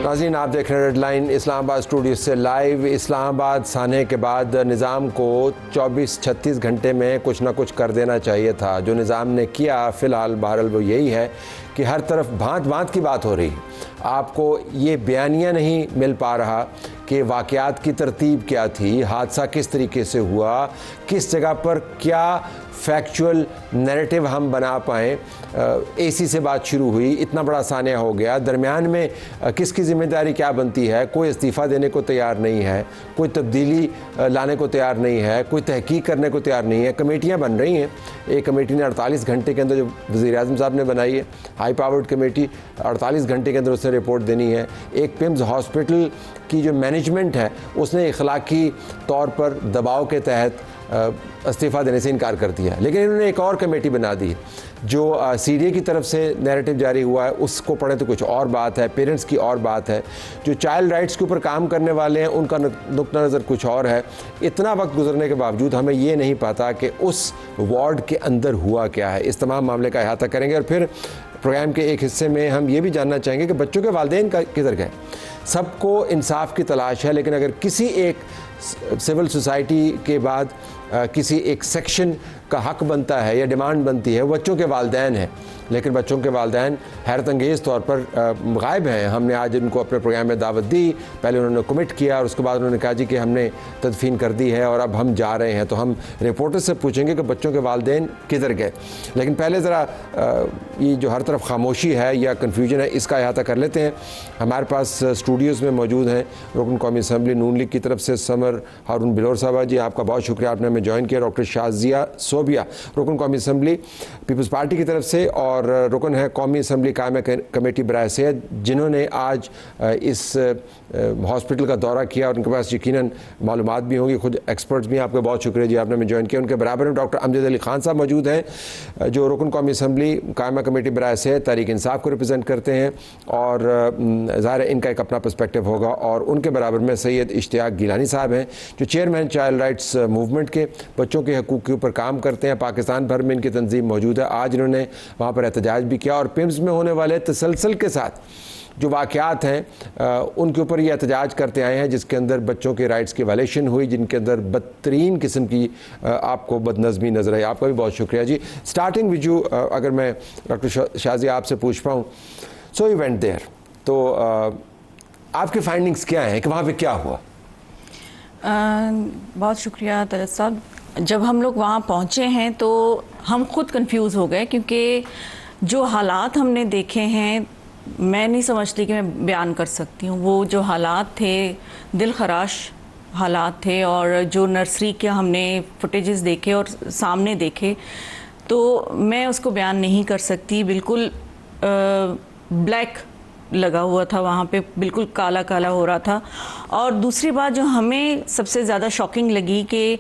नाज़रीन, आप देख रहे हैं रेड लाइन इस्लामाबाद स्टूडियो से लाइव। इस्लामाबाद साने के बाद निज़ाम को 24-36 घंटे में कुछ ना कुछ कर देना चाहिए था। जो निज़ाम ने किया फ़िलहाल बहरहाल वो यही है कि हर तरफ भांत भांत की बात हो रही है। आपको ये बयानिया नहीं मिल पा रहा कि वाक़यात की तरतीब क्या थी, हादसा किस तरीके से हुआ, किस जगह पर क्या फैक्चुअल नैरेटिव हम बना पाएँ। एसी से बात शुरू हुई, इतना बड़ा सानिया हो गया, दरमियान में किसकी ज़िम्मेदारी क्या बनती है। कोई इस्तीफ़ा देने को तैयार नहीं है, कोई तब्दीली लाने को तैयार नहीं है, कोई तहकीक करने को तैयार नहीं है। कमेटियाँ बन रही हैं। एक कमेटी ने 48 घंटे के अंदर, जो वज़ीर-ए-आज़म साहब ने बनाई है हाई पावर्ड कमेटी, 48 घंटे के अंदर उसने रिपोर्ट देनी है। एक पिम्स हॉस्पिटल की जो मैनेजमेंट है उसने इखलाकी तौर पर दबाव के तहत इस्तीफ़ा देने से इनकार कर दिया। लेकिन इन्होंने एक और कमेटी बना दी जो सीडीए की तरफ से नैरेटिव जारी हुआ है उसको पढ़ें तो कुछ और बात है, पेरेंट्स की और बात है। जो चाइल्ड राइट्स के ऊपर काम करने वाले हैं उनका नुक्ता नज़र कुछ और है। इतना वक्त गुजरने के बावजूद हमें ये नहीं पता कि उस वार्ड के अंदर हुआ क्या है। इस तमाम मामले का अहाता करेंगे और फिर प्रोग्राम के एक हिस्से में हम ये भी जानना चाहेंगे कि बच्चों के वालिदैन का किधर गए। सबको इंसाफ की तलाश है, लेकिन अगर किसी एक सिविल सोसाइटी के बाद किसी एक सेक्शन का हक बनता है या डिमांड बनती है, बच्चों के वालिदैन हैं। लेकिन बच्चों के वालिदैन हैरत अंगेज़ तौर पर गायब हैं। हमने आज इनको अपने प्रोग्राम में दावत दी, पहले उन्होंने कमिट किया और उसके बाद उन्होंने कहा जी कि हमने तदफीन कर दी है और अब हम जा रहे हैं। तो हम रिपोर्टर से पूछेंगे कि बच्चों के वालिदैन किधर गए। लेकिन पहले ज़रा ये जो हर तरफ खामोशी है या कन्फ्यूजन है इसका अहाता कर लेते हैं। हमारे पास स्टूडियोज़ में मौजूद हैं रुकन कौमी असम्बली नून लीग की तरफ से समर हारून बिलोर साहबा जी, आपका बहुत शुक्रिया, आपने हमें ज्वाइन किया। डॉक्टर शाजिया सोबिया रुकन कौमी असम्बली पीपल्स पार्टी की तरफ से और रुकन है कौमी असम्बली कायम कमेटी बराए सेहत, जिन्होंने आज इस हॉस्पिटल का दौरा किया और उनके पास यकीनन मालूमात भी होंगी, खुद एक्सपर्ट्स भी हैं। आपका बहुत शुक्रिया जी, आपने हमें ज्वाइन किया। उनके बराबर में डॉक्टर अमजद अली खान साहब मौजूद हैं जो रुकन कौमी असम्बली कायम कमेटी बराए सेहत तहरीक इंसाफ को रिप्रजेंट करते हैं और ज़ाहिर है इनका एक अपना पर्सपेक्टिव होगा। और उनके बराबर में सैयद इश्तियाक गिलानी साहब हैं जो चेयरमैन चाइल्ड राइट्स मूवमेंट के, बच्चों के हकूक़ के ऊपर काम करते हैं। पाकिस्तान भर में इनकी तंजीम मौजूद है। आज इन्होंने वहाँ पर एहतजाज भी किया और पिम्स में होने वाले तसलसल के साथ जो वाक़यात हैं उनके ऊपर ये एहतजाज करते आए हैं, जिसके अंदर बच्चों के राइट्स की वायलेशन हुई, जिनके अंदर बदतरीन किस्म की आपको बदनज़मी नज़र आई। आपका भी बहुत शुक्रिया जी। स्टार्टिंग विद यू, अगर मैं डॉक्टर शाजिया आपसे पूछ पाऊँ, सो यू वेंट देयर, तो आपके फाइंडिंग्स क्या हैं कि वहाँ पे क्या हुआ? बहुत शुक्रिया तलत साहब। जब हम लोग वहाँ पहुँचे हैं तो हम खुद कंफ्यूज हो गए, क्योंकि जो हालात हमने देखे हैं मैं नहीं समझती कि मैं बयान कर सकती हूँ। वो जो हालात थे दिल खराश हालात थे, और जो नर्सरी के हमने फुटेजेस देखे और सामने देखे तो मैं उसको बयान नहीं कर सकती। बिल्कुल ब्लैक लगा हुआ था वहाँ पे, बिल्कुल काला काला हो रहा था। और दूसरी बात जो हमें सबसे ज़्यादा शॉकिंग लगी कि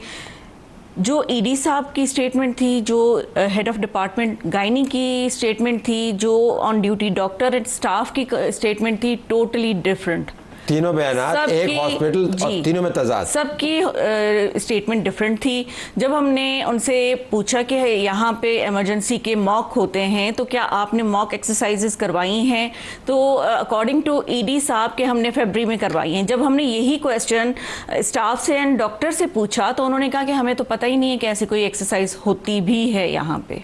जो ईडी साहब की स्टेटमेंट थी, जो हेड ऑफ डिपार्टमेंट गायनी की स्टेटमेंट थी, जो on duty doctor and staff की स्टेटमेंट थी, टोटली डिफरेंट। तीनों बयानात एक हॉस्पिटल और तीनों में तजाद, सबकी स्टेटमेंट डिफरेंट थी। जब हमने उनसे पूछा कि यहाँ पे इमरजेंसी के मॉक होते हैं तो क्या आपने मॉक एक्सरसाइजेस करवाई हैं, तो अकॉर्डिंग टू ईडी साहब के हमने फरवरी में करवाई हैं। जब हमने यही क्वेश्चन स्टाफ से एंड डॉक्टर से पूछा तो उन्होंने कहा कि हमें तो पता ही नहीं है कि ऐसी कोई एक्सरसाइज होती भी है यहाँ पे।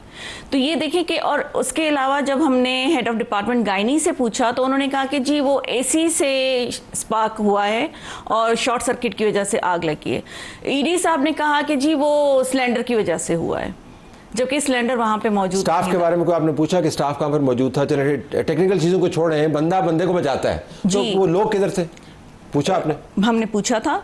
तो ये देखें कि, और उसके अलावा जब हमने हेड ऑफ डिपार्टमेंट गायनी से पूछा तो उन्होंने कहा कि जी वो एसी से स्पार्क हुआ है और शॉर्ट सर्किट की वजह से आग लगी है। ईडी साहब ने कहा कि जी वो सिलेंडर की वजह से हुआ है, जबकि सिलेंडर वहाँ पे मौजूद। स्टाफ के बारे में कोई आपने पूछा कि स्टाफ कहाँ पर मौजूद था? चलिए टेक्निकल चीज़ों को छोड़े हैं, बंदा बंदे को बचाता है, तो वो लोग किधर से पूछा आपने? हमने पूछा था।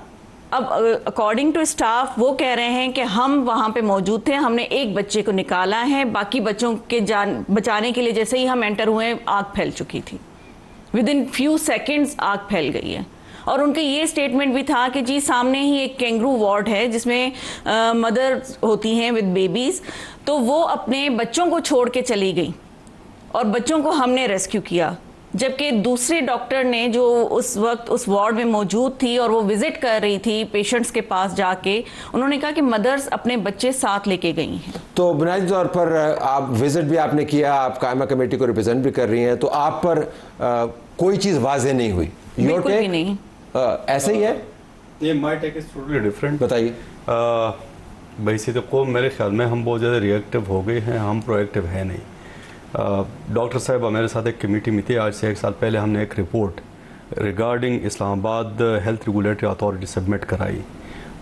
अब अकॉर्डिंग टू स्टाफ वो कह रहे हैं कि हम वहाँ पे मौजूद थे, हमने एक बच्चे को निकाला है, बाकी बच्चों के जान बचाने के लिए जैसे ही हम एंटर हुए आग फैल चुकी थी। विद इन फ्यू सेकेंड्स आग फैल गई है। और उनका ये स्टेटमेंट भी था कि जी सामने ही एक कैंगरू वार्ड है जिसमें मदर होती हैं विद बेबीज़, तो वो अपने बच्चों को छोड़ के चली गई और बच्चों को हमने रेस्क्यू किया। जबकि दूसरे डॉक्टर ने जो उस वक्त उस वार्ड में मौजूद थी और वो विजिट कर रही थी पेशेंट्स के पास जाके, उन्होंने कहा कि मदर्स अपने बच्चे साथ लेके गई हैं। तो बुनियादी तौर पर आप विजिट भी आपने किया, आप कायमा कमेटी को रिप्रेजेंट भी कर रही हैं, तो आप पर कोई चीज़ वाज़ेह नहीं हुई योर बिल्कुल भी नहीं। ऐसे ही है? ये my take is totally different. बताइए। वैसे तो को मेरे ख्याल में हम बहुत ज़्यादा रिएक्टिव हो गए हैं, हम प्रोएक्टिव है नहीं। डॉक्टर साहब मेरे साथ एक कमेटी में थी, आज से 1 साल पहले हमने एक report regarding Islamabad health regulatory authority submit कराई,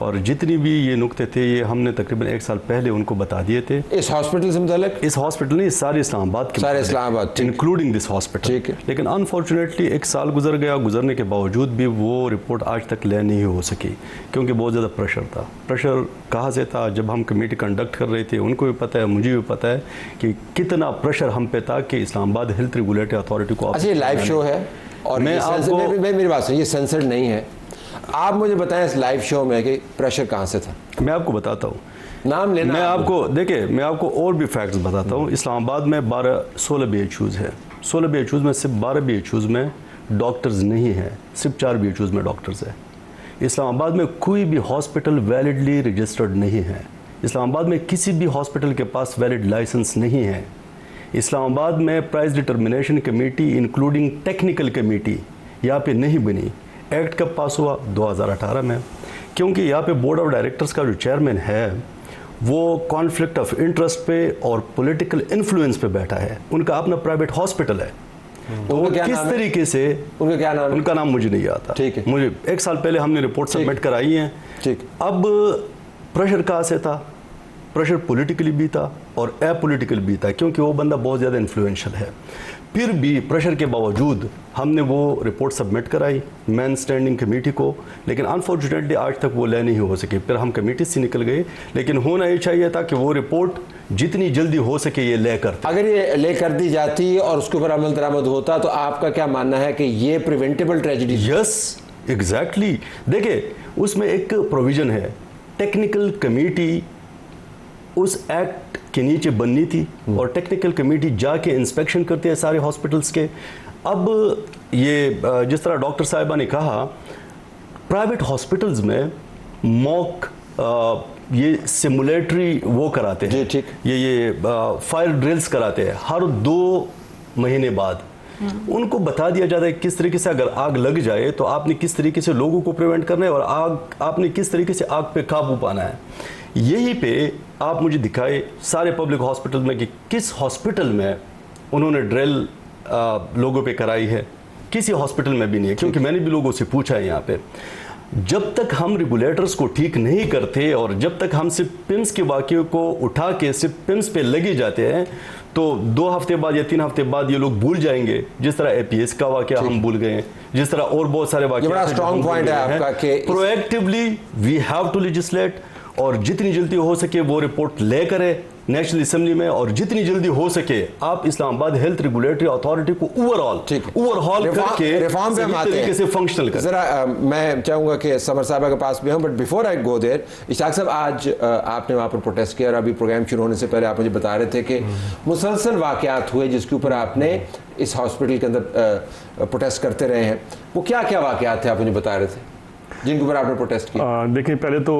और जितनी भी ये नुक्ते थे ये हमने तकरीबन 1 साल पहले उनको बता दिए थे। इस हॉस्पिटल से मुतालिक? इस हॉस्पिटल नहीं, सारे इस्लामाबाद के, सारे इस्लामाबाद, इंक्लूडिंग दिस हॉस्पिटल। ठीक है। लेकिन अनफॉर्चुनेटली 1 साल गुजर गया, गुजरने के बावजूद भी वो रिपोर्ट आज तक ले नहीं हो सकी, क्योंकि बहुत ज़्यादा प्रेशर था। प्रेशर कहाँ से था? जब हम कमेटी कंडक्ट कर रहे थे, उनको भी पता है, मुझे भी पता है कि कितना प्रेशर हम पे था कि इस्लामाबाद हेल्थ रेगुलेटरी अथॉरिटी को। अच्छा, ये लाइव शो है और मैं आपको मेरी बात सुनिए, ये सेंसर्ड नहीं है। आप मुझे बताएं इस लाइव शो में कि प्रेशर कहाँ से था? मैं आपको बताता हूँ, नाम लेना। मैं आपको देखिए, मैं आपको और भी फैक्ट्स बताता हूँ। इस्लामाबाद में 16 BHUs है। 16 BHUs में सिर्फ 12 BHUs में डॉक्टर्स नहीं है, सिर्फ 4 BHUs में डॉक्टर्स है। इस्लामाबाद में कोई भी हॉस्पिटल वैलिडली रजिस्टर्ड नहीं है। इस्लामाबाद में किसी भी हॉस्पिटल के पास वैलिड लाइसेंस नहीं है। इस्लामाबाद में price determination committee including technical committee यहाँ पे नहीं बनी। एक्ट कब पास हुआ? 2018 में। क्योंकि यहाँ पे बोर्ड ऑफ डायरेक्टर्स का जो चेयरमैन है वो कॉन्फ्लिक्ट ऑफ इंटरेस्ट पे और पॉलिटिकल इन्फ्लुएंस पे बैठा है। उनका अपना प्राइवेट हॉस्पिटल है, तो वो किस तरीके से, उनका क्या नाम? उनका नाम मुझे नहीं आता। ठीक है। मुझे 1 साल पहले हमने रिपोर्ट सबमिट कराई है। ठीक। अब प्रेशर कहाँ से था? प्रेशर पॉलिटिकली भी था और अपोलिटिकल भी था, क्योंकि वो बंदा बहुत ज़्यादा इन्फ्लुएंशियल है। फिर भी प्रेशर के बावजूद हमने वो रिपोर्ट सबमिट कराई मैन स्टैंडिंग कमेटी को, लेकिन अनफॉर्चुनेटली आज तक वो ले नहीं हो सके। फिर हम कमेटी से निकल गए, लेकिन होना ये चाहिए था कि वो रिपोर्ट जितनी जल्दी हो सके ये ले करते। अगर ये ले कर दी जाती और उसके ऊपर अमल दरामद होता तो आपका क्या मानना है कि ये प्रिवेंटेबल ट्रेजेडी? Yes, exactly. देखिए, उसमें एक प्रोविजन है, टेक्निकल कमेटी उस एक्ट के नीचे बननी थी और टेक्निकल कमेटी जाके इंस्पेक्शन करती है सारे हॉस्पिटल्स के। अब ये जिस तरह डॉक्टर साहिबा ने कहा, प्राइवेट हॉस्पिटल्स में मॉक ये सिमुलेटरी वो कराते हैं। जी, ठीक। ये फायर ड्रिल्स कराते हैं हर 2 महीने बाद। उनको बता दिया जाता है किस तरीके से अगर आग लग जाए तो आपने किस तरीके से लोगों को प्रिवेंट करना है और आग आपने किस तरीके से आग पे काबू पाना है। यही पे आप मुझे दिखाए सारे पब्लिक हॉस्पिटल में कि किस हॉस्पिटल में उन्होंने ड्रिल लोगों पे कराई है। किसी हॉस्पिटल में भी नहीं है, क्योंकि मैंने भी लोगों से पूछा है यहाँ पे। जब तक हम रेगुलेटर्स को ठीक नहीं करते और जब तक हम सिर्फ पिम्स के वाक़े को उठा के सिर्फ पिम्स पे लगे जाते हैं, तो 2 हफ्ते बाद या 3 हफ्ते बाद ये लोग भूल जाएंगे। जिस तरह APS का वाक़या हम भूल गए, जिस तरह और बहुत सारे वाक़े। बड़ा स्ट्रॉन्ग पॉइंट है आपका कि proactively we have to legislate, और जितनी जल्दी हो सके वो रिपोर्ट ले करें नेशनल असेंबली में, और जितनी जल्दी हो सके आप इस्लामाबाद हेल्थ रेगुलेटरी अथॉरिटी को ओवरऑल करके रिफॉर्म पे हम आते हैं, से फंक्शनल करें। जरा मैं चाहूंगा कि समर साहब के पास भी हूं, but before I go there, Ishtiaq साहब, आज आपने वहां पर प्रोटेस्ट किया और अभी प्रोग्राम शुरू होने से पहले आप मुझे बता रहे थे कि मुसलसल वाकयात हुए जिसके ऊपर आपने इस हॉस्पिटल के अंदर प्रोटेस्ट करते रहे हैं। वो क्या क्या वाकयात थे आप मुझे बता रहे थे जिनके ऊपर आपने प्रोटेस्ट किया? देखिए, पहले तो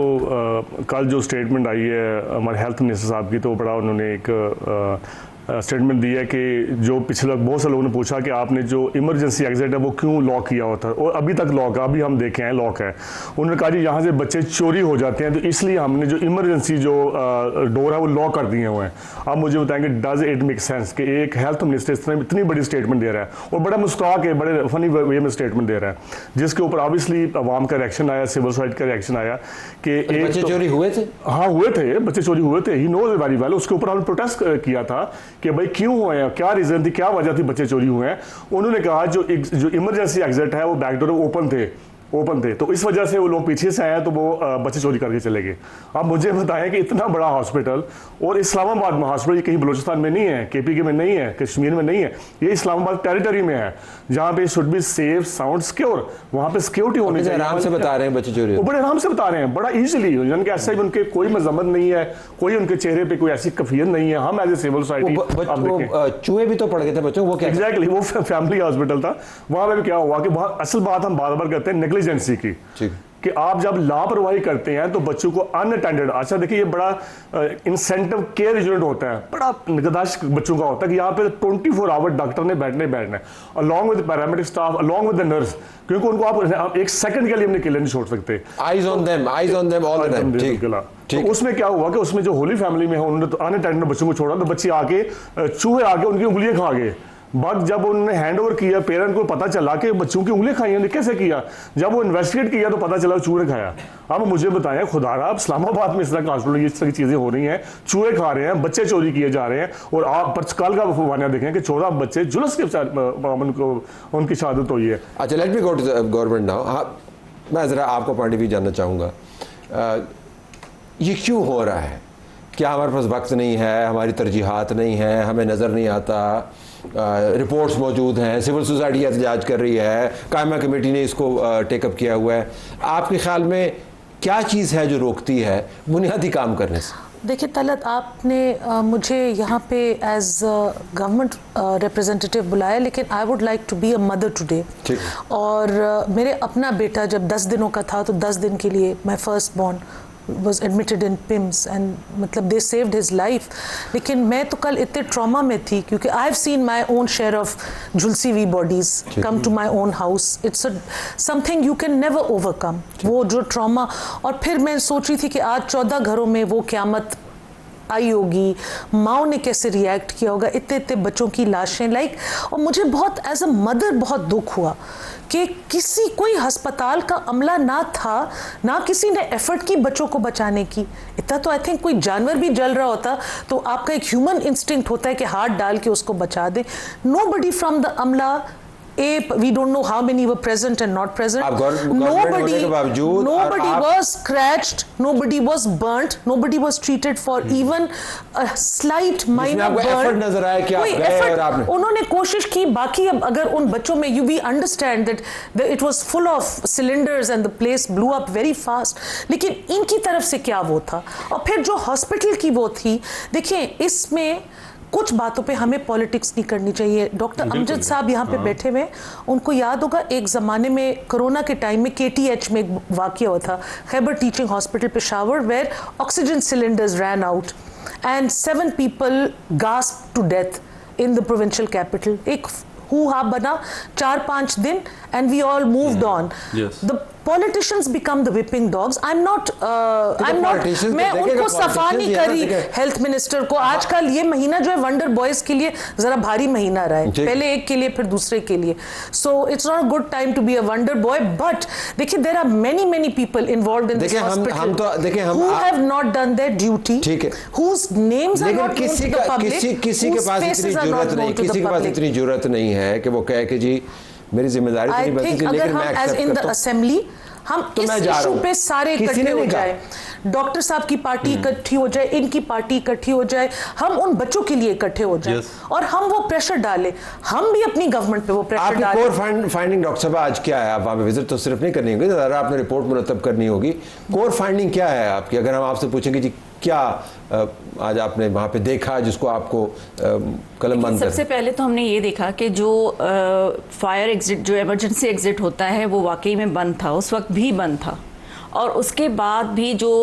कल जो स्टेटमेंट आई है हमारे हेल्थ मिनिस्टर साहब की, तो बड़ा उन्होंने एक स्टेटमेंट दी है कि जो पिछले बहुत से लोगों ने पूछा कि आपने जो इमरजेंसी एग्जिट है वो क्यों लॉक किया होता है, और अभी तक लॉक है, अभी हम देखे हैं लॉक है। उन्होंने कहा जी यहाँ से बच्चे चोरी हो जाते हैं, तो इसलिए हमने जो इमरजेंसी जो डोर है वो लॉक कर दिए हुए हैं। आप मुझे बताएंगे डज इट मेक सेंस कि एक हेल्थ मिनिस्टर इतनी बड़ी स्टेटमेंट दे रहा है और बड़ा मुस्कुरा के बड़े फनी वे में स्टेटमेंट दे रहा है, जिसके ऊपर ऑब्वियसली अवाम का रिएक्शन आया, सिविल सोसाइटी का रिएक्शन आया कि बच्चे चोरी हुए थे। हाँ, हुए थे, बच्चे चोरी हुए थे, ही नोज वेरी वेल। उसके ऊपर हमने प्रोटेस्ट किया था कि भाई क्यों हुए हैं, क्या रीजन थी, क्या वजह थी बच्चे चोरी हुए हैं। उन्होंने कहा जो इमरजेंसी एग्जिट है वो बैकडोर ओपन थे, तो इस वजह से वो लोग पीछे से आए तो वो बच्चे चोरी करके चले गए। अब मुझे बताएं कि इतना बड़ा हॉस्पिटल, और इस्लामाबाद में हॉस्पिटल, ये कहीं बलूचिस्तान में नहीं है, KPK में नहीं है, कश्मीर में नहीं है, ये इस्लामाबाद टेरिटरी में है, जहाँ पे should be safe, sound, secure. वहाँ पे सिक्योरिटी होनी चाहिए। आराम से बता रहे हैं बच्चे चोरी, वो बड़े आराम से बता रहे हैं, बड़ा इजीली, जिनके ऐसे ही उनके कोई मजम्मत नहीं है, कोई उनके चेहरे पे कोई ऐसी कफियत नहीं है। हम एज ए सिविल सोसाइटी, चूहे भी तो पड़ गए थे बच्चों, वो क्या? एग्जैक्टली, वो फैमिली हॉस्पिटल था। वहाँ पे भी क्या हुआ कि असल बात हम बार बार करते हैं, नेग्लिजेंसी की, कि आप जब लापरवाही करते हैं तो बच्चों को अनअटेंडेड, अच्छा देखिए ये बड़ा इंसेंटिव केयर यूनिट होता है, बड़ा निगहदाश्त बच्चों का होता है कि यहाँ पे 24 आवर डॉक्टर ने बैठना है along with paramedic staff, along with the nurse, क्योंकि उनको आप एक सेकंड के लिए अपने अकेले नहीं छोड़ सकते। Eyes on them all the time. ठीक, तो उसमें क्या हुआ कि उसमें जो होली फैमिली में है उन्होंने तो अनअटेंडेड बच्चों को छोड़ा, तो बच्चे आके चूहे आके उनकी उंगलियां खा गए। बाद जब उन्होंने हैंड ओवर किया, पेरेंट को पता चला कि बच्चों की उंगलियां खाई हैं, कैसे किया, जब वो इन्वेस्टिगेट किया तो पता चला चूहे खाया। अब मुझे बताएं खुदारा, अब इस्लामाबाद में इस तरह का हॉस्पिटल इस तरह की चीजें हो रही हैं, चूहे खा रहे हैं, बच्चे चोरी किए जा रहे हैं, और आप कल का वाक़या देखें कि 14 बच्चे जुलूस के उनकी शहादत हुई है। अच्छा, let me go to government now. मैं ज़रा आपको पॉइंट ऑफ व्यू जानना चाहूँगा, ये क्यों हो रहा है? क्या हमारे पास वक्त नहीं है, हमारी तरजीहात नहीं है, हमें नज़र नहीं आता? रिपोर्ट्स मौजूद हैं, सिविल सोसाइटी एहतजाज कर रही है, कायमा कमेटी ने इसको टेकअप किया हुआ है। आपके ख्याल में क्या चीज़ है जो रोकती है बुनियादी काम करने से? देखिए तलत, आपने मुझे यहाँ पे एज गवर्नमेंट रिप्रेजेंटेटिव बुलाया, लेकिन I would like to be a mother today. और मेरे अपना बेटा जब 10 दिनों का था तो 10 दिन के लिए my first born was admitted in PIMS and मतलब they saved his life। लेकिन मैं तो कल इतने ट्रॉमा में थी क्योंकि I have seen my own share of झुलसी हुई bodies come to my own house। It's a something you can never overcome। वो जो ट्रॉमा, और फिर मैं सोच रही थी कि आज 14 घरों में वो क़यामत आई होगी, माओ ने कैसे रिएक्ट किया होगा, इतने इतने बच्चों की लाशें और मुझे बहुत एज अ मदर बहुत दुख हुआ कि कोई अस्पताल का अमला ना था, ना किसी ने एफर्ट की बच्चों को बचाने की। इतना तो आई थिंक कोई जानवर भी जल रहा होता तो आपका एक ह्यूमन इंस्टिंक्ट होता है कि हाथ डाल के उसको बचा दे। नोबडी फ्रॉम द अमला, we don't know how many were present and not present। Nobody was scratched, nobody was burnt, nobody was treated for even a slight minor burn। नजर आया कि आप गए और आपने उन्होंने कोशिश की। बाकी अब अगर उन बच्चों में we understand that it was full of cylinders and the place blew up very fast, लेकिन इनकी तरफ से क्या वो था। और फिर जो हॉस्पिटल की वो थी, देखिए इसमें कुछ बातों पे हमें पॉलिटिक्स नहीं करनी चाहिए। डॉक्टर अमजद साहब यहाँ पे बैठे हुए, उनको याद होगा एक ज़माने में कोरोना के टाइम में KTH में एक वाक़या हुआ था, Khyber teaching hospital Peshawar, where oxygen cylinders ran out and 7 people gasped to death in the provincial capital. एक हू-हा बना 4-5 दिन and we all moved on। Yes। The politicians become the whipping dogs। I'm not मैं उनको सफा नहीं करी हेल्थ मिनिस्टर को। आजकल ये महीना जो है वंडर बॉयज के लिए जरा भारी महीना रहा है, पहले एक के लिए फिर दूसरे के लिए। So it's not a good time to be a wonder boy, but देखिए there are many people involved in this hospital who have not done their duty, whose names are not known to the public, किसी के पास इतनी जरूरत नहीं, किसी के पास इतनी जरूरत नहीं है कि वो कहे कि जी मेरी जिम्मेदारी तो नहीं बनती थी, लेकिन मैं एक्सेप्ट इन द असेंबली हम इस इशू पे सारे इकट्ठे हो जाए, डॉक्टर साहब की पार्टी इकट्ठी हो जाए, इनकी पार्टी इकट्ठी हो जाए, हम उन बच्चों के लिए इकट्ठे हो जाए और हम वो प्रेशर डालें, हम भी अपनी गवर्नमेंट पे वो प्रेशर डालें। कोर फाइंडिंग डॉक्टर साहब आज क्या है? आप वहाँ पे विजिट तो सिर्फ नहीं करनी होगी, ज़रा आपने रिपोर्ट मुरतब करनी होगी। कोर फाइंडिंग क्या है आपकी? अगर हम आपसे पूछेंगे जी क्या आज आपने वहाँ पे देखा जिसको आपको कलम बंद सबसे पहले तो हमने ये देखा कि जो फायर एग्जिट, जो इमरजेंसी एग्जिट होता है वो वाकई में बंद था, उस वक्त भी बंद था। और उसके बाद भी जो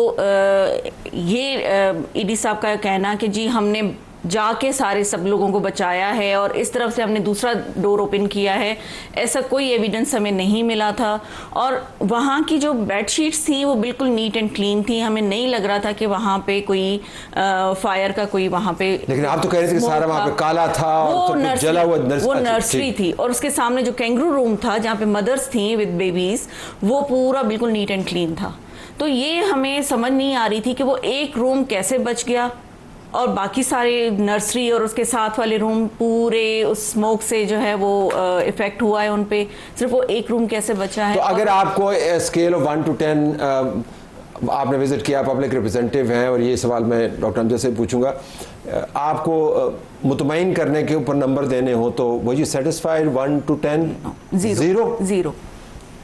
ये ईडी साहब का कहना कि जी हमने जाके सारे सब लोगों को बचाया है और इस तरफ से हमने दूसरा डोर ओपन किया है, ऐसा कोई एविडेंस हमें नहीं मिला था। और वहाँ की जो बेडशीट्स थी वो बिल्कुल नीट एंड क्लीन थी, हमें नहीं लग रहा था कि वहाँ पे कोई फायर का कोई वहाँ पे। लेकिन आप तो कह रहे थे कि सारा वहाँ पे काला था और तो जला हुआ वो नर्सरी थी और उसके सामने जो कैंगरू रूम था जहाँ पे मदर्स थी विद बेबीज, वो पूरा बिल्कुल नीट एंड क्लीन था। तो ये हमें समझ नहीं आ रही थी कि वो एक रूम कैसे बच गया और बाकी सारे नर्सरी और उसके साथ वाले रूम पूरे उस स्मोक से जो है वो इफेक्ट हुआ है उन पे, सिर्फ वो एक रूम कैसे बचा है। तो अगर आपको स्केल ऑफ 1 to 10 आपने विजिट किया, पब्लिक रिप्रेजेंटेटिव हैं और ये सवाल मैं डॉक्टर अमजद से पूछूंगा, आपको मुतमईन करने के ऊपर नंबर देने हो तो were you satisfied 1 to 10? Zero.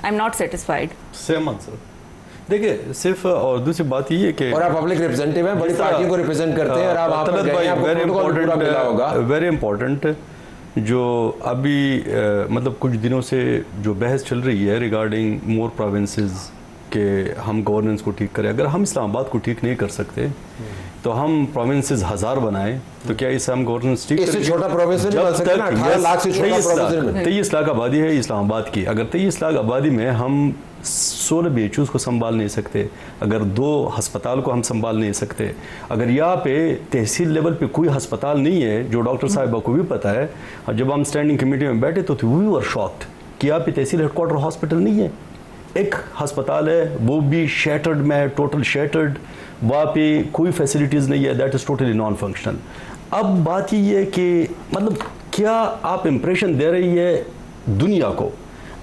I am not satisfied. Same answer. देखिए सिर्फ और दूसरी बात ये कि और आप पब्लिक रिप्रेजेंटेटिव हैं, बड़ी पार्टी को रिप्रेजेंट करते हैं और आप वहां पर गए हैं, आपको प्रोटोकॉल पूरा मिला होगा। वेरी इंपॉर्टेंट जो अभी मतलब कुछ दिनों से जो बहस चल रही है रिगार्डिंग मोर प्रोविंसेस के हम गवर्नेंस को ठीक करें, अगर हम इस्लामाबाद को ठीक नहीं कर सकते तो हम प्रोविंसेस 1000 बनाएं, तो क्या इससे हम गवर्नेंस ठीक इससे छोटा प्रोविंस नहीं बन सकता ना, 18 लाख से छोटा प्रोविंस नहीं बन। 23 लाख आबादी है इस्लामाबाद की, अगर 23 लाख आबादी में हम 16 BHUs को संभाल नहीं सकते, अगर 2 अस्पताल को हम संभाल नहीं सकते, अगर यहाँ पे तहसील लेवल पे कोई अस्पताल नहीं है, जो डॉक्टर साहिबा को भी पता है, और जब हम स्टैंडिंग कमेटी में बैठे तो वी वर शॉक्ड कि यहाँ पे तहसील हेडक्वार्टर हॉस्पिटल नहीं है, एक अस्पताल है वो भी शैटर्ड में है, टोटल शैटर्ड, वहाँ पे कोई फैसिलिटीज़ नहीं है, that is totally non functional. अब बात ये है कि मतलब क्या आप इम्प्रेशन दे रही है दुनिया को,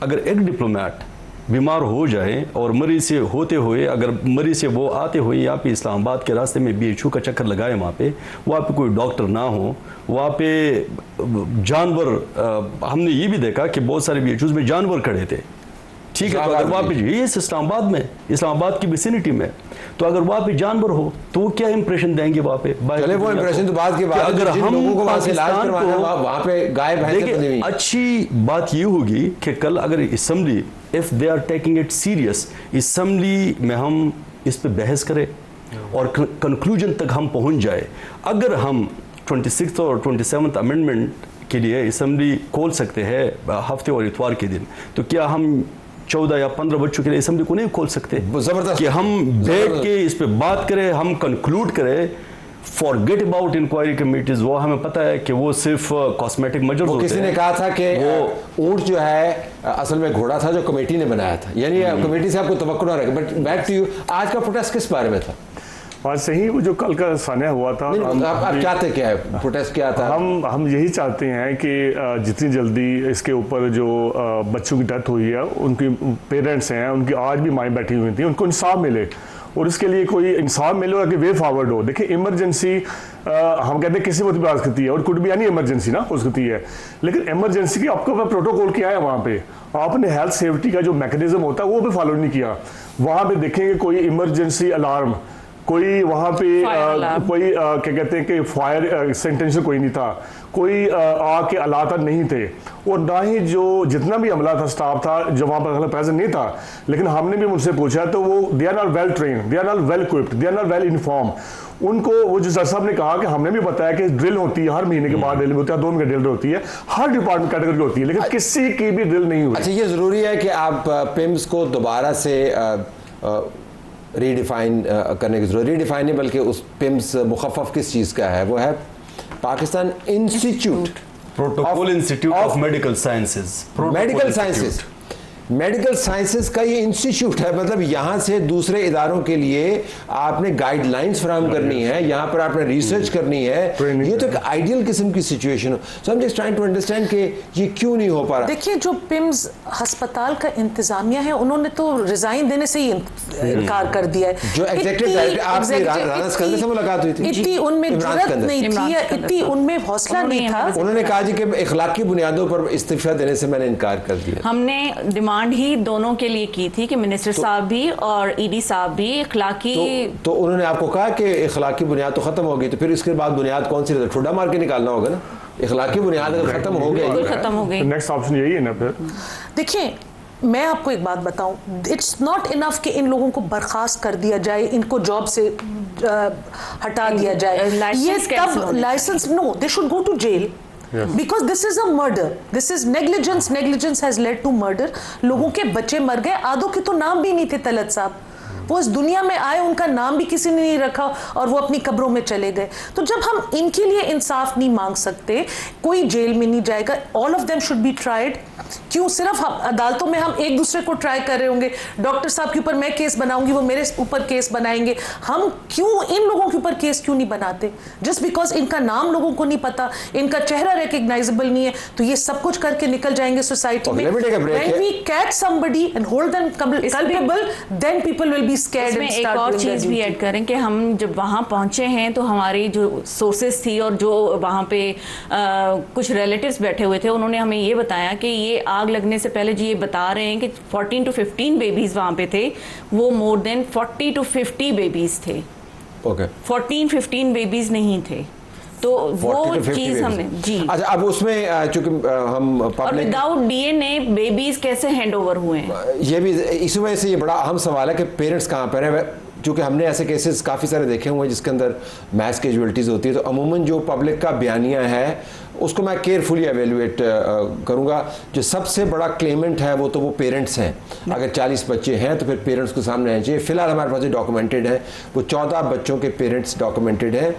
अगर एक डिप्लोमेट बीमार हो जाए और मरीज से होते हुए, अगर मरीज से वो आते हुए यहाँ पे इस्लामाबाद के रास्ते में BHU का चक्कर लगाए, वहाँ पे कोई डॉक्टर ना हो, वहाँ पे जानवर, हमने ये भी देखा कि बहुत सारे BHUs में जानवर खड़े थे, ठीक है, तो अगर वहाँ पे ये इस्लामाबाद में, इस्लामाबाद की विसिनिटी में, तो अगर वहाँ पे जानवर हो तो वो क्या इंप्रेशन देंगे वहाँ पे? चले वो इंप्रेशन तो बात की बात है, अगर हम लोगों को वहाँ से इलाज करवाना है, वहाँ पे गाय भैंसें बंधी हुई हैं। अच्छी बात ये होगी कि कल अगर assembly, if they are taking it serious, assembly में हम इस पे बहस करें और कंक्लूजन तक हम पहुँच जाए। अगर हम 26th और 27th अमेंडमेंट के लिए असेंबली खोल सकते हैं हफ्ते और इतवार के दिन, तो क्या हम 14 या 15 बच्चों के लिए असेंबली को नहीं खोल सकते? जबरदस्त कि हम बैठ के इस पे बात करें, हम कंक्लूड करें, फॉरगेट अबाउट इंक्वायरी कमेटीज, वो हमें पता है कि वो सिर्फ कॉस्मेटिक मेजर्स होते हैं। किसी ने कहा था कि वो ऊंट जो है असल में घोड़ा था जो कमेटी ने बनाया था, यानी कमेटी से आपको तवक्कुल ना रखे। बट बैक टू यू, आज का प्रोटेस्ट किस बारे में था? आज सही वो जो कल का सान्या हुआ था, आप चाहते क्या है, प्रोटेस्ट क्या था? हम यही चाहते हैं कि जितनी जल्दी इसके ऊपर जो बच्चों की डेथ हुई है, उनकी पेरेंट्स हैं, उनकी आज भी माएँ बैठी हुई थी, उनको इंसाफ मिले और इसके लिए कोई इंसाफ मिले और वे फॉरवर्ड हो। देखिए इमरजेंसी हम कहते हैं किसी वक्त भी आ सकती है और कुछ भी यानी इमरजेंसी ना हो सकती है, लेकिन इमरजेंसी की आपको प्रोटोकॉल क्या है वहाँ पे, आपने हेल्थ सेफ्टी का जो मैकेनिज्म होता है वो भी फॉलो नहीं किया। वहाँ पे देखेंगे कोई इमरजेंसी अलार्म, कोई वहाँ पे कोई क्या कहते हैं कि फायर एक्सटेंशन कोई नहीं था, कोई आग के आलात नहीं थे, और ना ही जो जितना भी अमला था, स्टाफ था जो वहाँ पर प्रेजेंट नहीं था, लेकिन हमने भी मुझसे पूछा तो वो they are not well train, they are not well equipped, they are not well inform. उनको वो जो सर साहब ने कहा कि हमने भी बताया कि ड्रिल होती है, हर महीने के बाद ड्रिल होती है, 2 महीने ड्रिल होती है, हर डिपार्टमेंट कैटेगरी की होती है, लेकिन किसी की भी ड्रिल नहीं हुई। अच्छा, ये जरूरी है कि आप पिम्स को दोबारा से रीडिफाइन करने की जरूरत, रीडिफाइन नहीं बल्कि उस पिम्स मुखफ़फ़ किस चीज़ का है? वो है Pakistan institute, protocol institute of medical sciences, medical sciences, medical sciences का ये इंस्टीट्यूट है। मतलब यहाँ से दूसरे इदारों के लिए आपने गाइडलाइंस फराहम करनी है, यहाँ पर आपने रिसर्च करनी है, ये तो एक आइडियल किस्म की सिचुएशन हो। So I am just trying to understand कि ये क्यों नहीं हो पा रहा। देखिए, जो पिम्स अस्पताल का इंतजामिया है उन्होंने तो रिजाइन देने से ही इनकार कर दिया है। जो एग्जीक्यूटिव डायरेक्टर आपकी राना अस्कंदर से मुलाकात हुई थी, इतनी उनमें जुर्रत नहीं थी या इतनी उनमें हौसला नहीं था, उन्होंने कहा जी कि इखलाकी बुनियादों पर इस्तीफा देने से मैंने इनकार कर दिया। हमने डिमांड ही दोनों के लिए की थी कि मिनिस्टर साहब भी और ईडी साहब भी इखलाकी, तो उन्होंने आपको कहा कि इखलाकी बुनियाद तो खत्म हो गई, तो फिर इसके बाद बुनियाद कौन सी रहती? ठुड्डा मार के निकालना होगा ना। इखलाकी बुनियाद अगर खत्म हो गई, खत्म हो गई, नेक्स्ट ऑप्शन यही है ना। फिर देखिए, मैं आपको एक बात बताऊं, इट्स नॉट इनफ कि इन लोगों को बर्खास्त कर दिया जाए, इनको जॉब से हटा दिया जाए, ये तब licence, no, they should go to jail. Yes. Because this is a murder, this is negligence, negligence has led to murder। लोगों के बच्चे मर गए, आधों के तो नाम भी नहीं थे तलत साहब, वो इस दुनिया में आए, उनका नाम भी किसी ने नहीं रखा और वो अपनी कब्रों में चले गए। तो जब हम इनके लिए इंसाफ नहीं मांग सकते, कोई जेल में नहीं जाएगा, all of them should be tried. क्यों सिर्फ अदालतों में हम एक दूसरे को ट्राई कर रहे होंगे? डॉक्टर साहब के ऊपर मैं केस बनाऊंगी, वो मेरे ऊपर केस बनाएंगे, हम क्यों इन लोगों के ऊपर केस क्यों नहीं बनाते? जस्ट बिकॉज इनका नाम लोगों को नहीं पता, इनका चेहरा रिकग्नाइजेबल नहीं है, तो ये सब कुछ करके निकल जाएंगे सोसाइटी में। When we catch somebody and hold them culpable, then people will be scared and एक start और doing their चीज़ भी duty। ऐड करें कि हम जब वहाँ पहुँचे हैं तो हमारी जो सोर्सेज थी और जो वहाँ पे कुछ रिलेटिव्स बैठे हुए थे, उन्होंने हमें ये बताया कि ये आग लगने से पहले जी ये बता रहे हैं कि 14 to 15 बेबीज़ वहाँ पे थे, वो मोर देन 40 to 50 बेबीज़ थे। 14-15 बेबीज़ नहीं थे। तो वो 40 to 50 चीज़ हमने babies। जी। अच्छा, अब उसमें चूंकि हम और पब्लिक, विदाउट डीएनए बेबीज कैसे हैंड ओवर हुए हैं? ये भी इस वजह से ये बड़ा अहम सवाल है कि पेरेंट्स कहाँ पर हैं। क्योंकि हमने ऐसे केसेस काफ़ी सारे देखे हुए हैं जिसके अंदर मैस कैजुअलिटीज़ होती है, तो अमूमन जो पब्लिक का बयानिया है उसको मैं केयरफुली एवेलुएट करूँगा। जो सबसे बड़ा क्लेमेंट है वो तो वो पेरेंट्स हैं। अगर 40 बच्चे हैं तो फिर पेरेंट्स को सामने आना चाहिए। फ़िलहाल हमारे पास जो डॉक्यूमेंटेड है वो 14 बच्चों के पेरेंट्स डॉक्यूमेंटेड हैं,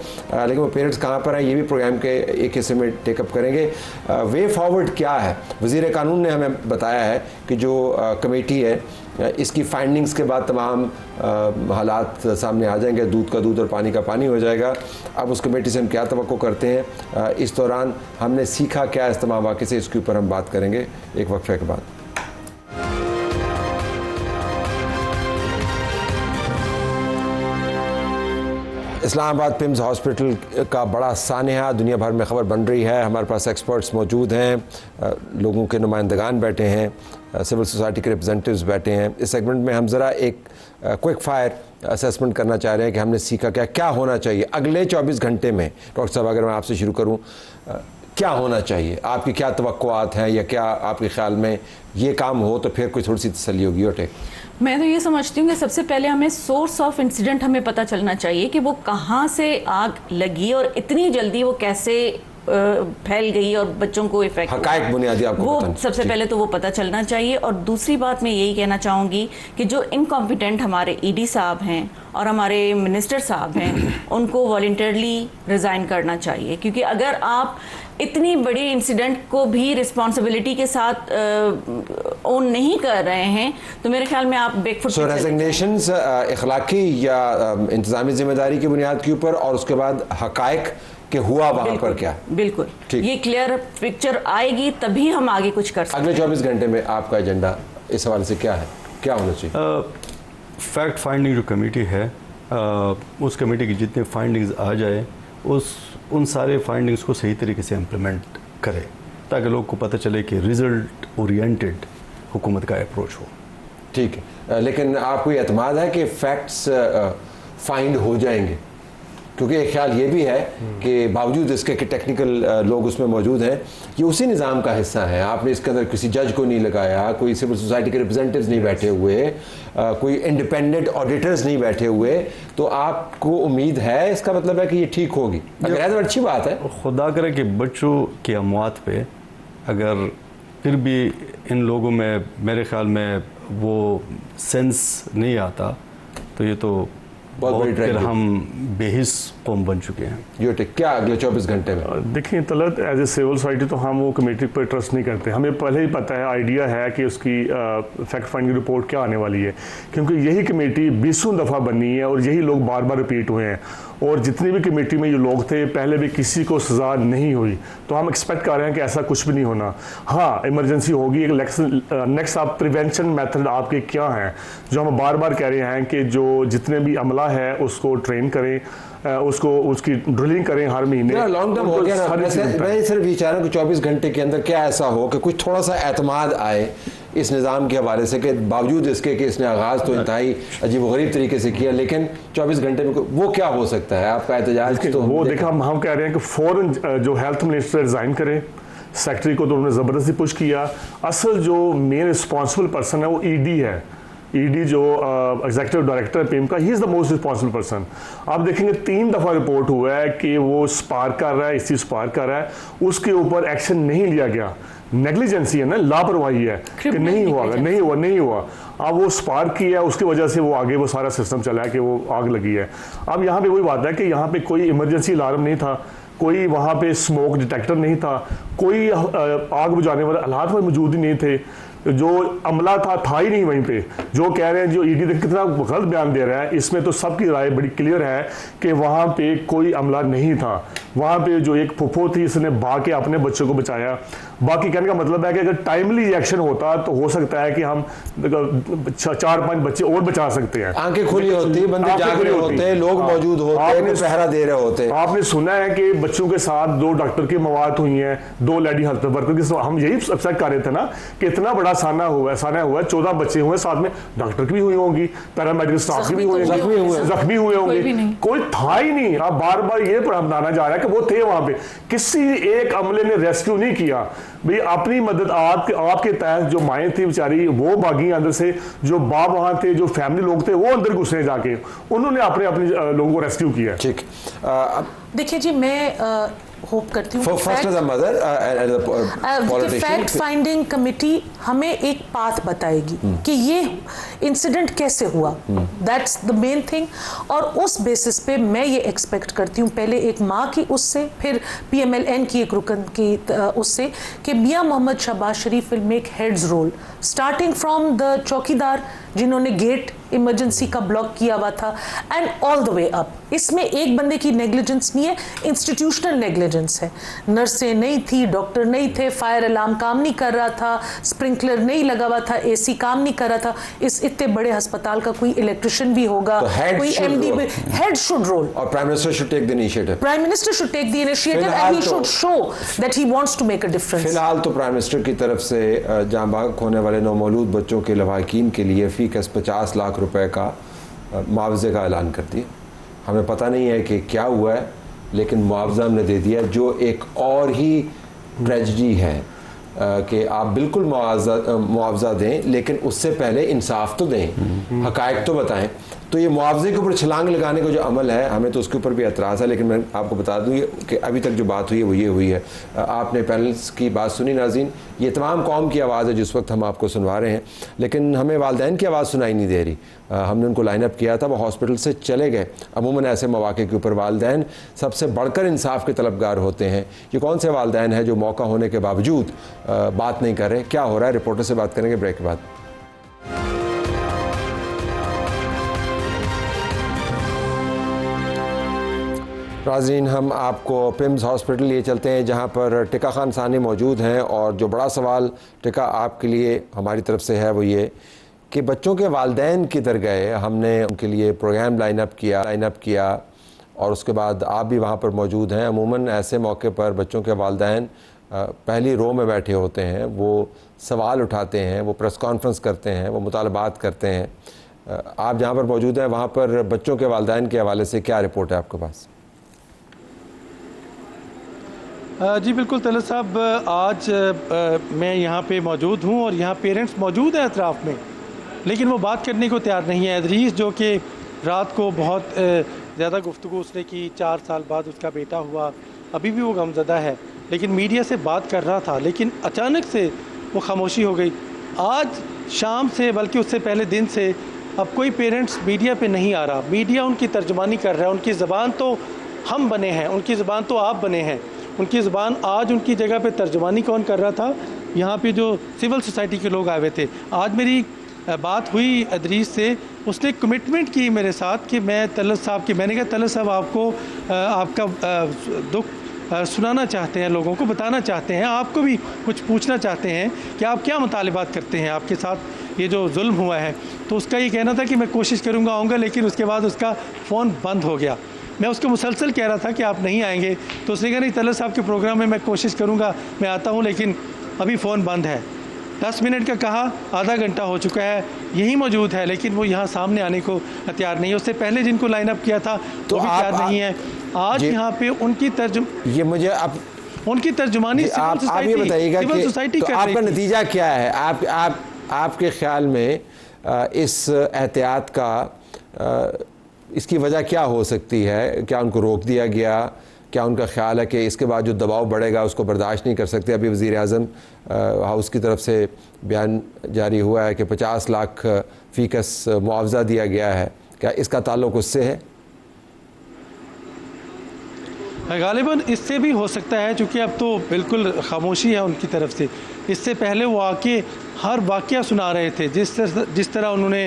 लेकिन वो पेरेंट्स कहाँ पर हैं ये भी प्रोग्राम के एक हिस्से में टेकअप करेंगे। वे फॉरवर्ड क्या है, वज़ीर कानून ने हमें बताया है कि जो कमेटी है इसकी फाइंडिंग्स के बाद तमाम हालात सामने आ जाएंगे, दूध का दूध और पानी का पानी हो जाएगा। अब उस कमेटी से हम क्या तवक्को करते हैं, इस दौरान हमने सीखा क्या इस तमाम वाक़े से, इसके ऊपर हम बात करेंगे एक वक्फे के बाद। इस्लामाबाद पिम्स हॉस्पिटल का बड़ा सानहा दुनिया भर में ख़बर बन रही है। हमारे पास एक्सपर्ट्स मौजूद हैं, लोगों के नुमाइंदगान बैठे हैं, सिविल सोसाइटी के रिप्रेजेंटेटिव्स बैठे हैं। इस सेगमेंट में हम ज़रा एक क्विक फायर असेसमेंट करना चाह रहे हैं कि हमने सीखा क्या, क्या होना चाहिए अगले 24 घंटे में। डॉक्टर साहब, अगर मैं आपसे शुरू करूँ, क्या होना चाहिए, आपकी क्या तवक्कुआत हैं, या क्या आपके ख्याल में ये काम हो तो फिर कोई थोड़ी सी तसल्ली होगी? और टेक मैं तो ये समझती हूँ कि सबसे पहले हमें सोर्स ऑफ इंसिडेंट हमें पता चलना चाहिए कि वो कहाँ से आग लगी और इतनी जल्दी वो कैसे फैल गई और बच्चों को इफेक्ट, हकायक बुनियादी आपको वो सबसे पहले तो वो पता चलना चाहिए। और दूसरी बात मैं यही कहना चाहूँगी कि जो इनकॉम्पिटेंट हमारे ईडी साहब हैं और हमारे मिनिस्टर साहब हैं उनको वॉलंटियरली रिज़ाइन करना चाहिए, क्योंकि अगर आप इतनी बड़ी इंसिडेंट को भी रिस्पॉन्सिबिलिटी के साथ ओन नहीं कर रहे हैं तो मेरे ख्याल में आप बैकफुट। सो रेजिग्नेशंस इखलाकी या इंतजामी जिम्मेदारी की बुनियाद के ऊपर, और उसके बाद हकायक कि हुआ वहाँ पर क्या। बिल्कुल, ये क्लियर पिक्चर आएगी तभी हम आगे कुछ कर सकते हैं। अगले 24 घंटे में आपका एजेंडा इस हवाले से क्या है, क्या होना चाहिए? फैक्ट फाइंडिंग जो कमेटी है, उस कमेटी की जितने फाइंडिंग्स आ जाए उन सारे फाइंडिंग्स को सही तरीके से इम्प्लीमेंट करे, ताकि लोग को पता चले कि रिज़ल्ट ओरिएंटेड हुकूमत का अप्रोच हो। ठीक है, लेकिन आपको ये एतमाद है कि फैक्ट्स फाइंड हो जाएंगे? क्योंकि एक ख्याल ये भी है कि बावजूद इसके कि टेक्निकल लोग उसमें मौजूद हैं, ये उसी निज़ाम का हिस्सा है। आपने इसके अंदर किसी जज को नहीं लगाया, कोई सिविल सोसाइटी के रिप्रेजेंटेटिव्स नहीं बैठे हुए, कोई इंडिपेंडेंट ऑडिटर्स नहीं बैठे हुए, तो आपको उम्मीद है, इसका मतलब है कि ये ठीक होगी? अगर है तो अच्छी बात है। खुदा करे कि बच्चों की अमवात पे अगर फिर भी इन लोगों में मेरे ख्याल में वो सेंस नहीं आता तो ये तो बहुत फिर हम बेहिस कौम बन चुके हैं। यो टेक क्या अगले 24 घंटे में? देखिए Talat, as a civil society तो हम वो कमेटी पर ट्रस्ट नहीं करते। हमें पहले ही पता है, आइडिया है कि उसकी फैक्ट फाइंडिंग रिपोर्ट क्या आने वाली है, क्योंकि यही कमेटी 20 दफ़ा बनी है और यही लोग बार बार रिपीट हुए हैं। और जितनी भी कमेटी में ये लोग थे पहले भी किसी को सज़ा नहीं हुई, तो हम एक्सपेक्ट कर रहे हैं कि ऐसा कुछ भी नहीं होना। हाँ, इमरजेंसी होगी। एक नेक्स्ट आप प्रिवेंशन मेथड आपके क्या हैं, जो हम बार बार कह रहे हैं कि जो जितने भी अमला है उसको ट्रेन करें, उसको उसकी ड्रिलिंग करें हर महीने। लॉन्ग टर्म हो गया ना। मैं सिर्फ ये चाह रहा हूँ कि 24 घंटे के अंदर क्या ऐसा हो कि कुछ थोड़ा सा एतमाद आए इस निज़ाम के हवाले से, कि बावजूद इसके कि इसने आगाज़ तो इंतहाई अजीब गरीब तरीके से किया, लेकिन 24 घंटे में वो क्या हो सकता है? आपका एहतजाज तो वो देखा, हम कह रहे हैं कि फ़ौरन जो हेल्थ मिनिस्टर रिज़ाइन करें, सेक्रेटरी को तो उन्होंने ज़बरदस्ती पुश किया। असल जो मेन रिस्पॉन्सिबल पर्सन है वो ईडी है। ईडी जो एग्जीक्यूटिव डायरेक्टर है पिम का, he is the most responsible person. आप देखेंगे 3 दफ़ा रिपोर्ट हुआ है कि वो स्पार्क कर रहा है, इसी स्पार्क कर रहा है, उसके ऊपर एक्शन नहीं लिया गया। नेग्लिजेंसी है ना, लापरवाही है कि नहीं हुआ। अब वो स्पार्क किया, उसकी वजह से वो आगे वो सारा सिस्टम चला है कि वो आग लगी है। अब यहाँ पे वही बात है कि यहाँ पे कोई इमरजेंसी अलार्म नहीं था, कोई वहाँ पे स्मोक डिटेक्टर नहीं था, कोई आग बुझाने वाले हालात में मौजूद ही नहीं थे, जो अमला था ही नहीं वहीं पे। जो कह रहे हैं, जो ईडी कितना गलत बयान दे रहा है, इसमें तो सबकी राय बड़ी क्लियर है कि वहाँ पे कोई अमला नहीं था। वहाँ पे जो एक फुफो थी, इसने भाग के अपने बच्चों को बचाया। बाकी कहने का मतलब है कि अगर टाइमली एक्शन होता तो हो सकता है कि हम 4-5 बच्चे और बचा सकते हैं। आंखें खुली होती, बंदे जाग रहे होते, लोग मौजूद होते, पहरा दे रहे होते। आपने सुना है कि बच्चों के साथ 2 डॉक्टर की मौत हुई है, 2 लेडी हेल्थ वर्कर की। हम यही एक्सपेक्ट कर रहे थे ना कि इतना बड़ा बड़ा साना हुआ है, 14 बच्चे हुए, साथ में डॉक्टर की भी हुई होंगी, पैरामेडिकल स्टाफ की भी हुई होंगी, जख्मी हुए होंगे, कोई था ही नहीं। आप बार बार ये बताना जा रहा है कि वो थे वहां पे, किसी एक अमले ने रेस्क्यू नहीं किया। भाई अपनी मदद आपके तहत जो माएँ थी बेचारी वो भागी अंदर से, जो बाप वहां थे, जो फैमिली लोग थे वो अंदर घुसे जाके, उन्होंने अपने लोगों को रेस्क्यू किया। ठीक, देखिए जी, मैं होप करती हूँ फैक्ट फाइंडिंग कमेटी हमें एक पाथ बताएगी कि ये इंसिडेंट कैसे हुआ, दैट्स द मेन थिंग। और उस बेसिस पे मैं ये एक्सपेक्ट करती हूँ, पहले एक माँ की उससे, फिर PMLN की एक रुकन की उससे, कि मियाँ Mohammad Shahbaz Sharif will make heads roll, starting from the chowkidar जिन्होंने गेट इमरजेंसी का ब्लॉक किया हुआ था and all the way up. इसमें एक बंदे की नेग्लिजेंस नहीं है, इंस्टीट्यूशनल नेग्लिजेंस है। नर्सें नहीं थी, डॉक्टर नहीं थे, फायर अलार्म काम नहीं कर रहा था, स्प्रिंकलर नहीं लगा हुआ था, AC काम नहीं कर रहा था। इस इतने बड़े अस्पताल का कोई इलेक्ट्रिशियन भी होगा, कोई MD भी, हेड शुड रोल। और prime minister should take the initiative. Prime minister should take the initiative and he should show that he wants to make a difference. फिलहाल तो प्राइम मिनिस्टर की तरफ से जाँ बाहक होने वाले नौमौलूद बच्चों के लवाहिकीन के लिए फी कस 50 लाख रुपए का मुआवजे का ऐलान कर दिया। हमें पता नहीं है कि क्या हुआ है, लेकिन मुआवजा हमने दे दिया, जो एक और ही ट्रेजेडी है कि आप बिल्कुल मुआवजा दें, लेकिन उससे पहले इंसाफ तो दें, हकायक तो बताएं। तो ये मुआवजे के ऊपर छलांग लगाने का जो अमल है, हमें तो उसके ऊपर भी एतराज़ है, लेकिन मैं आपको बता दूँ कि अभी तक जो बात हुई है वो ये हुई है। आपने पैनल्स की बात सुनी नाज़रीन, ये तमाम कौम की आवाज़ है जिस वक्त हम आपको सुनवा रहे हैं, लेकिन हमें वालिदैन की आवाज़ सुनाई नहीं दे रही। हमने उनको लाइन अप किया था, वो हॉस्पिटल से चले गए। अमूमन ऐसे मौके के ऊपर वालिदैन सबसे बढ़कर इंसाफ के तलबगार होते हैं। ये कौन से वालिदैन हैं जो मौका होने के बावजूद बात नहीं कर रहे? क्या हो रहा है, रिपोर्टर से बात करेंगे ब्रेक के बाद। नाज़रीन, हम आपको पिम्स हॉस्पिटल लिए चलते हैं जहां पर टिका खान सानी मौजूद हैं, और जो बड़ा सवाल टिका आपके लिए हमारी तरफ से है वो ये कि बच्चों के वालिदैन किधर गए। हमने उनके लिए प्रोग्राम लाइन अप किया और उसके बाद आप भी वहां पर मौजूद हैं। अमूमन ऐसे मौके पर बच्चों के वालिदैन पहली रो में बैठे होते हैं, वो सवाल उठाते हैं, वो प्रेस कॉन्फ्रेंस करते हैं, वो मुतालबात करते हैं। आप जहाँ पर मौजूद हैं वहाँ पर बच्चों के वालिदैन के हवाले से क्या रिपोर्ट है आपके पास? जी बिल्कुल तलत साहब, आज मैं यहाँ पे मौजूद हूँ और यहाँ पेरेंट्स मौजूद हैं अतराफ़ में, लेकिन वो बात करने को तैयार नहीं है। अदरीस जो कि रात को बहुत ज़्यादा गुफ्तगू उसने की, 4 साल बाद उसका बेटा हुआ, अभी भी वो गमज़दा है, लेकिन मीडिया से बात कर रहा था, लेकिन अचानक से वो खामोशी हो गई। आज शाम से, बल्कि उससे पहले दिन से, अब कोई पेरेंट्स मीडिया पे नहीं आ रहा। मीडिया उनकी तर्जमानी कर रहा है। उनकी ज़बान तो हम बने हैं, उनकी ज़बान तो आप बने हैं। उनकी ज़बान आज उनकी जगह पे तर्जमानी कौन कर रहा था? यहाँ पे जो सिविल सोसाइटी के लोग आए हुए थे। आज मेरी बात हुई अदरीस से, उसने कमिटमेंट की मेरे साथ कि मैं तलत साहब की, मैंने कहा तलत साहब आपको आपका दुख सुनाना चाहते हैं, लोगों को बताना चाहते हैं, आपको भी कुछ पूछना चाहते हैं कि आप क्या मुतालिबात करते हैं, आपके साथ ये जो जुल्म हुआ है। तो उसका ये कहना था कि मैं कोशिश करूँगा आऊँगा, लेकिन उसके बाद उसका फ़ोन बंद हो गया। मैं उसको मुसलसल कह रहा था कि आप नहीं आएंगे, तो उसने कहा नहीं तलत साहब के प्रोग्राम में मैं कोशिश करूँगा, मैं आता हूँ, लेकिन अभी फ़ोन बंद है। 10 मिनट का कहा, आधा घंटा हो चुका है, यही मौजूद है, लेकिन वो यहाँ सामने आने को तैयार नहीं है। उससे पहले जिनको लाइन अप किया था तो वो भी तैयार नहीं है। आज यहाँ पे उनकी ये मुझे आप उनकी तर्जुमानी आप ये बताइएगा कि तो आपका नतीजा क्या है? आपके ख्याल में इस एहतियात का इसकी वजह क्या हो सकती है? क्या उनको रोक दिया गया? क्या उनका ख्याल है कि इसके बाद जो दबाव बढ़ेगा उसको बर्दाश्त नहीं कर सकते? अभी वज़ीर आज़म हाउस की तरफ से बयान जारी हुआ है कि 50 लाख फ़ीकस मुआवजा दिया गया है। क्या इसका ताल्लुक उससे है? गालिबन इससे भी हो सकता है, क्योंकि अब तो बिल्कुल खामोशी है उनकी तरफ से। इससे पहले वो आके हर वाक़या सुना रहे थे, जिस तरह उन्होंने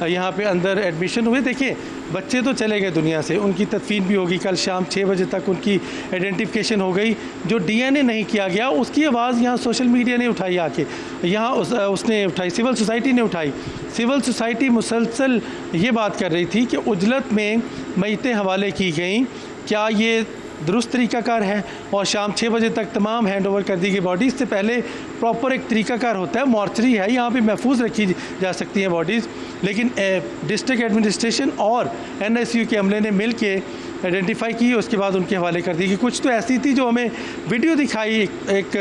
यहाँ पे अंदर एडमिशन हुए। देखिए बच्चे तो चले गए दुनिया से, उनकी तदफीन भी होगी। कल शाम 6 बजे तक उनकी आइडेंटिफिकेशन हो गई। जो DNA नहीं किया गया उसकी आवाज़ यहाँ सोशल मीडिया ने उठाई, आके यहाँ उसने उठाई, सिविल सोसाइटी ने उठाई। सिविल सोसाइटी मुसलसल ये बात कर रही थी कि उजलत में मैयतें हवाले की गई, क्या ये दुरुस्त तरीक़ाकार है और शाम 6 बजे तक तमाम हैंड ओवर कर दी गई बॉडीज़ से पहले प्रॉपर एक तरीक़ाकार होता है, मॉर्चरी है, यहाँ पे महफूज रखी जा सकती हैं बॉडीज़। लेकिन डिस्ट्रिक्ट एडमिनिस्ट्रेशन और NSU के अमले ने मिल के आइडेंटिफाई की, उसके बाद उनके हवाले कर दी कि कुछ तो ऐसी थी जो हमें वीडियो दिखाई एक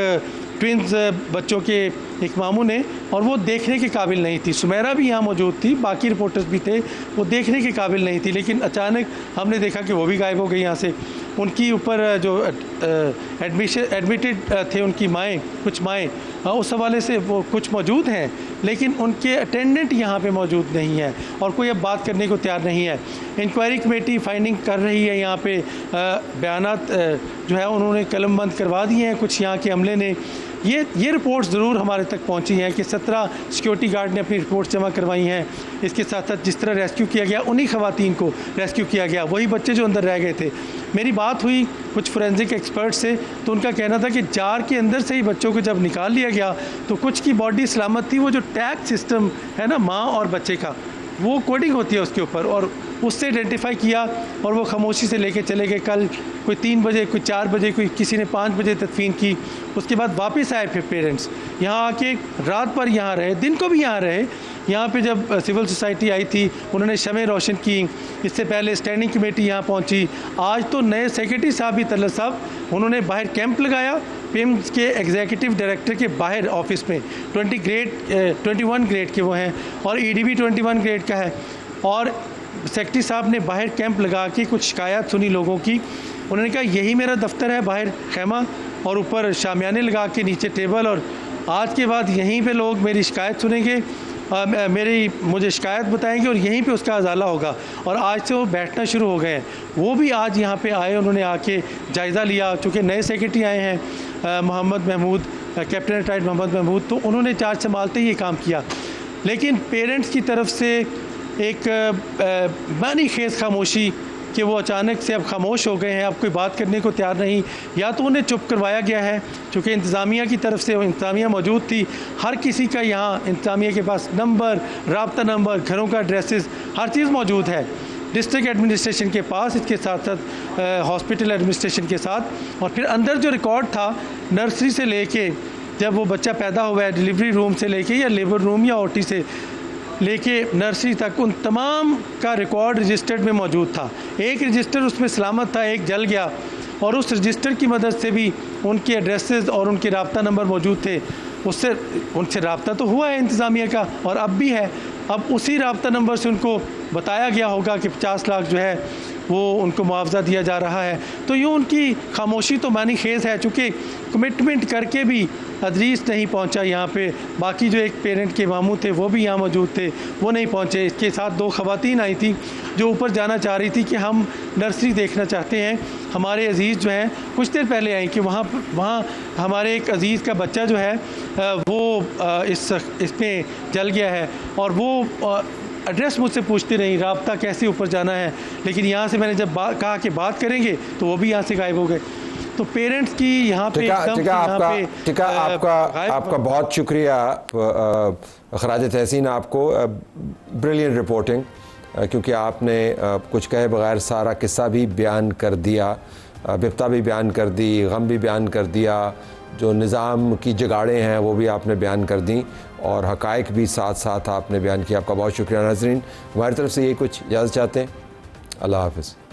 ट्विंस बच्चों के एक मामू ने, और वो देखने के काबिल नहीं थी। सुमेरा भी यहाँ मौजूद थी, बाकी रिपोर्टर्स भी थे, वो देखने के काबिल नहीं थी। लेकिन अचानक हमने देखा कि वो भी गायब हो गई यहाँ से। उनकी ऊपर जो एडमिटेड थे उनकी माएँ, कुछ माएँ, उस हवाले से वो कुछ मौजूद हैं, लेकिन उनके अटेंडेंट यहाँ पे मौजूद नहीं है और कोई अब बात करने को तैयार नहीं है। इंक्वायरी कमेटी फाइंडिंग कर रही है, यहाँ पे बयानात जो है उन्होंने कलमबंद करवा दिए हैं कुछ यहाँ के अमले ने। ये रिपोर्ट्स ज़रूर हमारे तक पहुंची हैं कि 17 सिक्योरिटी गार्ड ने अपनी रिपोर्ट्स जमा करवाई हैं। इसके साथ साथ जिस तरह रेस्क्यू किया गया, उन्हीं ख़वातीन को रेस्क्यू किया गया, वही बच्चे जो अंदर रह गए थे। मेरी बात हुई कुछ फोरेंसिक एक्सपर्ट से, तो उनका कहना था कि जार के अंदर से ही बच्चों को जब निकाल लिया गया तो कुछ की बॉडी सलामत थी। वो जो टैग सिस्टम है ना माँ और बच्चे का, वो कोडिंग होती है उसके ऊपर, और उससे आइडेंटिफाई किया और वो खामोशी से लेके चले गए। कल कोई 3 बजे, कोई 4 बजे, कोई किसी ने 5 बजे तदफीन की। उसके बाद वापस आए फिर पेरेंट्स यहाँ आके रात पर यहाँ रहे, दिन को भी यहाँ रहे। यहाँ पे जब सिविल सोसाइटी आई थी उन्होंने शमें रोशन की, इससे पहले स्टैंडिंग कमेटी यहाँ पहुँची। आज तो नए सेक्रेटरी साहब भी तलत साहब, उन्होंने बाहर कैंप लगाया पिम्स के एग्जीक्यूटिव डायरेक्टर के बाहर ऑफिस में। 21 ग्रेड के वो हैं और EDB 21 ग्रेड का है। और सेक्रेटरी साहब ने बाहर कैंप लगा के कुछ शिकायत सुनी लोगों की। उन्होंने कहा यही मेरा दफ्तर है, बाहर खैमा और ऊपर शामियाने लगा के नीचे टेबल, और आज के बाद यहीं पे लोग मेरी शिकायत सुनेंगे, मुझे शिकायत बताएंगे और यहीं पे उसका अजाला होगा। और आज से वो बैठना शुरू हो गए हैं। वो भी आज यहाँ पे आए, उन्होंने आके जायज़ा लिया। चूँकि नए सेक्रेटरी आए हैं मोहम्मद महमूद, कैप्टन रिटायर्ड मोहम्मद महमूद, तो उन्होंने चार्ज संभालते ही ये काम किया। लेकिन पेरेंट्स की तरफ से एक मानी खेज खामोशी कि वो अचानक से अब खामोश हो गए हैं, अब कोई बात करने को तैयार नहीं। या तो उन्हें चुप करवाया गया है, चूँकि इंतज़ामिया की तरफ से इंतज़ामिया मौजूद थी, हर किसी का यहाँ इंतज़ामिया के पास नंबर, राब्ता नंबर, घरों का एड्रेसेस, हर चीज़ मौजूद है डिस्ट्रिक्ट एडमिनिस्ट्रेशन के पास, इसके साथ साथ हॉस्पिटल एडमिनिस्ट्रेशन के साथ। और फिर अंदर जो रिकॉर्ड था नर्सरी से लेके जब वो बच्चा पैदा हुआ है, डिलीवरी रूम से लेके या लेबर रूम या OT से लेके नर्सरी तक, उन तमाम का रिकॉर्ड रजिस्टर्ड में मौजूद था। एक रजिस्टर उसमें सलामत था, एक जल गया, और उस रजिस्टर की मदद से भी उनके एड्रेसेस और उनके राब्ता नंबर मौजूद थे। उनसे राब्ता तो हुआ है इंतज़ामिया का, और अब भी है। अब उसी राब्ता नंबर से उनको बताया गया होगा कि 50 लाख जो है वो उनको मुआवजा दिया जा रहा है। तो यूँ उनकी खामोशी तो मानी खेज़ है, चूँकि कमिटमेंट करके भी अदरीस नहीं पहुंचा यहाँ पे। बाकी जो एक पेरेंट के मामू थे वो भी यहाँ मौजूद थे, वो नहीं पहुँचे। इसके साथ 2 ख़वातीन आई थी जो ऊपर जाना चाह रही थी कि हम नर्सरी देखना चाहते हैं। हमारे अजीज़ जो हैं कुछ देर पहले आई कि वहाँ हमारे एक अजीज़ का बच्चा जो है वो इसमें जल गया है, और वो एड्रेस मुझसे पूछती रही, राब्ता कैसे ऊपर जाना है। लेकिन यहाँ से मैंने जब कहा कि बात करेंगे तो वो भी यहाँ से गायब हो गए। तो पेरेंट्स की यहाँ पे आपका बहुत शुक्रिया खराज तहसीन आपको। ब्रिलियंट रिपोर्टिंग, क्योंकि आपने कुछ कहे बगैर सारा किस्सा भी बयान कर दिया, बिपता भी बयान कर दी, गम भी बयान कर दिया, जो निज़ाम की जगाड़ें हैं वो भी आपने बयान कर दी, और हक़ाइक़ भी साथ साथ आपने बयान किया। आपका बहुत शुक्रिया। नाज़रीन, हमारी तरफ से ये कुछ इजाज़त चाहते हैं। अल्लाह हाफ़िज़।